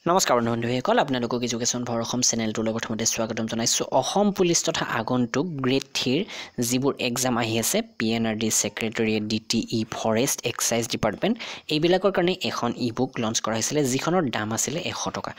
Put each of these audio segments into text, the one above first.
নমস্কাৰ বন্ধুসকল আপোনালোকক এডুকেশ্যন ফৰ অসম চেনেলটোলৈ প্ৰথমতে স্বাগতম জনাইছোঁ। অসম পুলিচ তথা আগন্তুক গ্ৰেড 3 যিবোৰ এক্সাম আহি আছে PNRD সেক্ৰেটাৰিয়েট DTE forest excise department এইবিলাকৰ কাৰণে এখন ই-বুক লঞ্চ কৰা হৈছিল যিখনৰ দাম আছিল 100 টকা।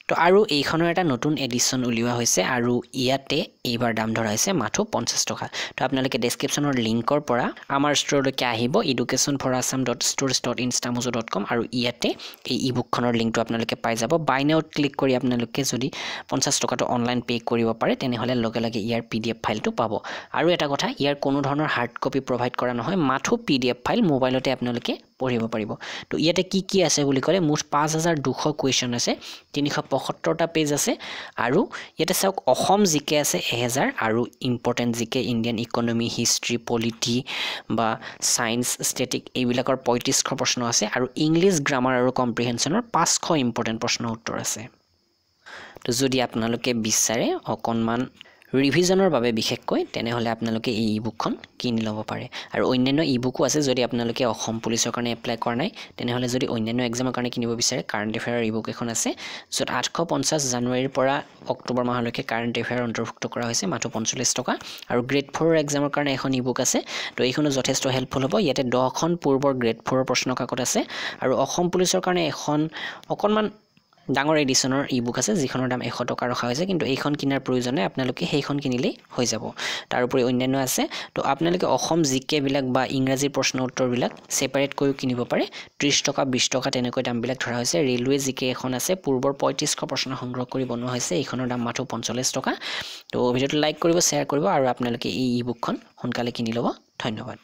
তো আৰু এইখনৰ এটা নতুন এডিশ্যন উলিওৱা হৈছে আৰু ইয়াতে এইবাৰ দাম ধৰা হৈছে মাত্ৰ 50 টকা। তো আপোনালোকে ডেসক্ৰিপচনৰ লিংকৰ পৰা আমাৰ ষ্টৰলৈকে আহিব educationforasam.stores.instamozo.com আৰু ইয়াতে এই ই-বুকখনৰ লিংকটো আপোনালোকে পাই যাব। বাই নাওত ক্লিক কৰি আপোনালোকে যদি 50 টকাটো অনলাইন পে কৰিব পাৰে তেনেহলে লগে লগে ইয়াৰ PDF ফাইলটো পাব। আৰু এটা কথা, ইয়াৰ কোনো ধৰণৰ হাৰ্ড কপি প্ৰভাইড কৰা নহয়, মাত্ৰ PDF ফাইল মোবাইলতে আপোনালোকে পঢ়িব পাৰিব। তো ইয়াতে কি আছে বুলি ক'লে মুঠ 5200 কোৱেশ্চন আছে, 375টা পেজ আছে আৰু ইয়াতে চাওক অসম জিকে আছে 1000 আৰু ইম্পৰ্টেন্ট জিকে ইণ্ডিয়ান ইকনমি হিষ্ট্ৰী পলিটি বা সায়েন্স ষ্টেটিক এইবিলাকৰ 3500 প্ৰশ্ন আছে আৰু ইংলিছ গ্ৰামাৰ আৰু কম্প্ৰিহেনচনৰ 500 ইম্পৰ্টেন্ট প্ৰশ্ন উত্তৰ আছে। তো যদি আপোনালোকে বিচাৰে অকনমান ৰিভিজনৰ বাবে বিশেষকৈ তেনেহলে আপোনালোকে এই ই-বুকখন কিনি ল'ব পাৰে। আৰু অন্যান্য ই-বুকো আছে যদি আপোনালোকে অসম পুলিচৰ কাৰণে এপ্লাই কৰা নাই তেনেহলে যদি অন্যান্য এক্সামৰ কাৰণে কিনিব বিচাৰে কাৰেণ্ট এফেয়াৰ ই-বুক এখন আছে য'ত 850 জানুৱাৰীৰ পৰা অক্টোবৰ মাহলৈকে কাৰেণ্ট এফেয়াৰ অন্তৰ্ভুক্ত কৰা হৈছে মাত্ৰ 45 টকা। আৰু গ্ৰেড 4 এক্সামৰ কাৰণে এখন ই-বুক আছে, তো এইখনো যথেষ্ট হেল্পফুল হ'ব। ইয়াতে 10খন পূৰ্বৰ গ্ৰেড 4 প্ৰশ্ন কাকত আছে আৰু অসম পুলিচৰ কাৰণে এখন অকনমান ডাঙৰ এডিশ্যনৰ ই-বুক আছে যিখনৰ দাম 100 টকা ৰখা হৈছে, কিন্তু এইখন কিনাৰ প্ৰয়োজনে আপোনালোকে সেইখন কিনিলেই হৈ যাব। তাৰ উপৰি অন্যান্য আছে, তো আপোনালোকে অসম জিকে বিলাক বা ইংৰাজীৰ প্ৰশ্ন উত্তৰবিলাক সেপাৰেট কৰিও কিনিব পাৰে। 30 টকা 20 টকা তেনেকৈ দামবিলাক ধৰা হৈছে। ৰেলৱে জিকে এখন আছে পূৰ্বৰ 3500 প্ৰশ্ন সংগ্ৰহ কৰি বনোৱা হৈছে, এইখনৰ দাম মাত্ৰ 45 টকা। তো ভিডিঅ'টো লাইক কৰিব, শ্বেয়াৰ কৰিব আৰু আপোনালোকে এই ই-বুকখন সোনকালে কিনি ল'ব। ধন্যবাদ।